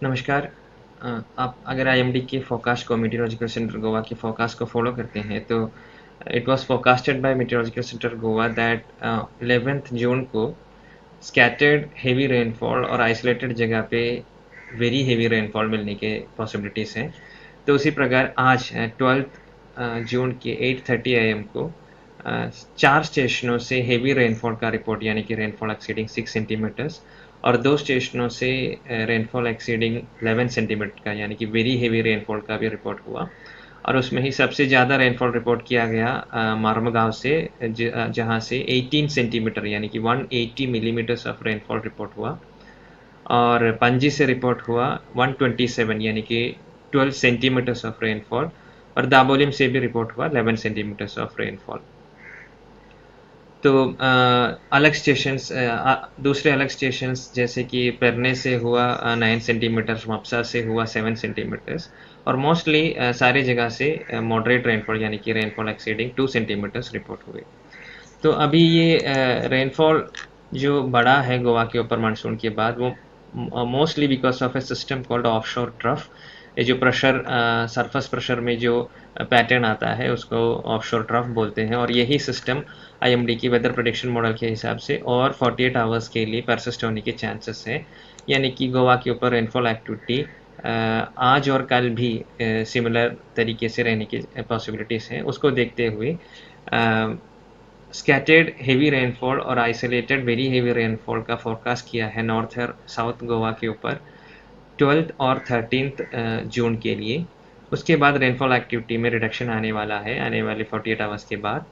नमस्कार। आप अगर आईएमडी के फोरकास्ट को मीटियोलॉजिकल सेंटर गोवा के फोरकास्ट को फॉलो करते हैं तो it was forecasted by meteorological centre Goa that 11th June को स्कैटर्ड हेवी रेनफॉल और आइसोलेटेड जगह पे वेरी हेवी रेनफॉल मिलने के पॉसिबिलिटीज़ हैं। तो उसी प्रकार आज 12th जून के 8:30 AM को 4 स्टेशनों से हेवी रेनफॉल का रिपोर्ट यानी कि रेनफॉल एक्सीडिंग 6 सेंटीमीटर्स और 2 स्टेशनों से रेनफॉल एक्सीडिंग 11 सेंटीमीटर का यानी कि वेरी हेवी रेनफॉल का भी रिपोर्ट हुआ। और उसमें ही सबसे ज़्यादा रेनफॉल रिपोर्ट किया गया मारमगांव से, जहाँ से 18 सेंटीमीटर यानी कि 180 मिलीमीटर्स ऑफ रेनफॉल रिपोर्ट हुआ। और पणजी से रिपोर्ट हुआ 127 यानी कि 12 सेंटीमीटर्स ऑफ रेनफॉल। और दाबोलिम से भी रिपोर्ट हुआ 11 सेंटीमीटर्स ऑफ रेनफॉल। तो अलग स्टेशंस, दूसरे अलग स्टेशंस जैसे कि पेरने से हुआ 9 सेंटीमीटर्स, मप्सा से हुआ 7 सेंटीमीटर्स और मोस्टली सारी जगह से मॉडरेट रेनफॉल यानी कि रेनफॉल एक्सीडिंग 2 सेंटीमीटर्स रिपोर्ट हुए। तो अभी ये रेनफॉल जो बढ़ा है गोवा के ऊपर मानसून के बाद, वो mostly because of A system called offshore trough. ये जो प्रेशर, सरफेस प्रेशर में जो पैटर्न आता है उसको ऑफशोर ट्रफ बोलते हैं। और यही सिस्टम आईएमडी की वेदर प्रेडिक्शन मॉडल के हिसाब से और 48 आवर्स के लिए परसिस्ट होने के चांसेस हैं। यानी कि गोवा के ऊपर रेनफॉल एक्टिविटी आज और कल भी सिमिलर तरीके से रहने की पॉसिबिलिटीज़ हैं। उसको देखते हुए स्कैटर्ड हेवी रेनफॉल और आइसोलेटेड वेरी हेवी रेनफॉल का फोरकास्ट किया है नॉर्थ और साउथ गोवा के ऊपर 12th और 13th जून के लिए। उसके बाद रेनफॉल एक्टिविटी में रिडक्शन आने वाला है आने वाले 48 आवर्स के बाद।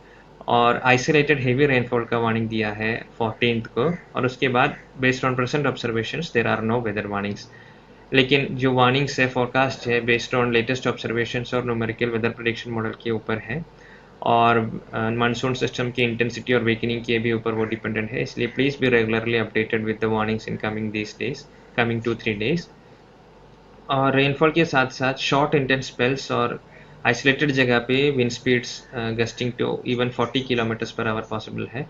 और आइसोलेटेड हेवी रेनफॉल का वार्निंग दिया है 14th को। और उसके बाद based on present observations there are no weather warnings. लेकिन जो वार्निंग्स है, फोरकास्ट है, बेस्ड ऑन लेटेस्ट ऑब्जर्वेशंस और न्यूमेरिकल वेदर प्रेडिक्शन मॉडल के ऊपर है। और मानसून सिस्टम की इंटेंसिटी और वेकनिंग के भी ऊपर वो डिपेंडेंट है। इसलिए please be regularly updated with the warnings in coming this days, coming 2-3 days. और रेनफॉल के साथ साथ शॉर्ट इंटेंस स्पेल्स और आइसोलेटेड जगह पे wind speeds gusting to even 40 kilometres per hour possible है।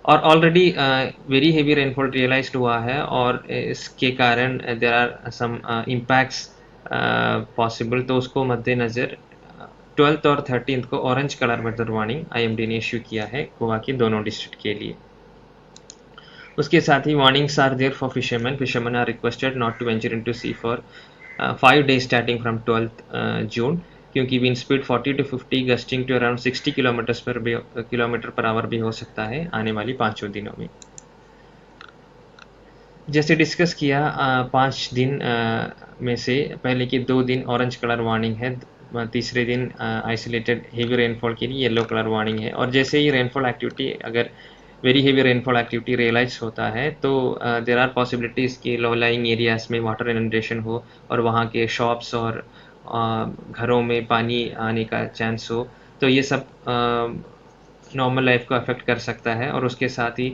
और already very heavy rainfall realized हुआ है और इसके कारण there are some impacts possible. तो उसको मद्देनज़र 12th और 13th को orange colour weather warning IMD ने इश्यू किया है गोवा के दोनों डिस्ट्रिक्ट के लिए। उसके साथ ही warnings are there for fisherman. Fisherman are requested not to venture into sea for 5 days starting from 12th June, क्योंकि wind speed 40 to 50 gusting to around 60 kilometre per hour भी हो सकता है आने वाली 5 दिनों में। जैसे डिस्कस किया, 5 दिन में से पहले के 2 दिन ऑरेंज कलर वार्निंग है, तीसरे दिन आइसोलेटेड हेवी रेनफॉल के लिए येलो कलर वार्निंग है। और जैसे ही रेनफॉल एक्टिविटी, अगर very heavy rainfall activity realize होता है तो देर आर पॉसिबिलिटीज़ कि लो लाइंग एरियाज में वाटर इनंडेशन हो और वहाँ के शॉप्स और घरों में पानी आने का चांस हो। तो ये सब नॉर्मल लाइफ को अफेक्ट कर सकता है। और उसके साथ ही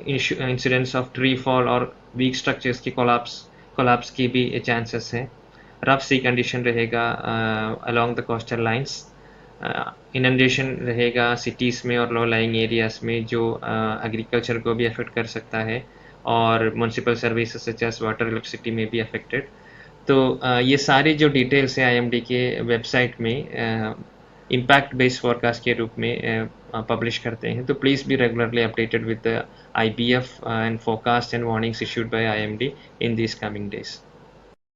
इंसिडेंट्स ऑफ ट्री फॉल और वीक स्ट्रक्चर्स की कोलैप्स की भी चांसेस हैं। रफ सी कंडीशन रहेगा along the coastal lines. Inundation रहेगा सिटीज़ में और लो लाइंग एरियाज में, जो एग्रीकल्चर को भी अफेक्ट कर सकता है और municipal services such as water electricity में भी अफेक्टेड। तो ये सारी जो डिटेल्स हैं आईएमडी के वेबसाइट में इम्पैक्ट बेस्ड फोरकास्ट के रूप में पब्लिश करते हैं। तो please be regularly updated with the IBF and forecast and warnings issued by IMD in these coming days.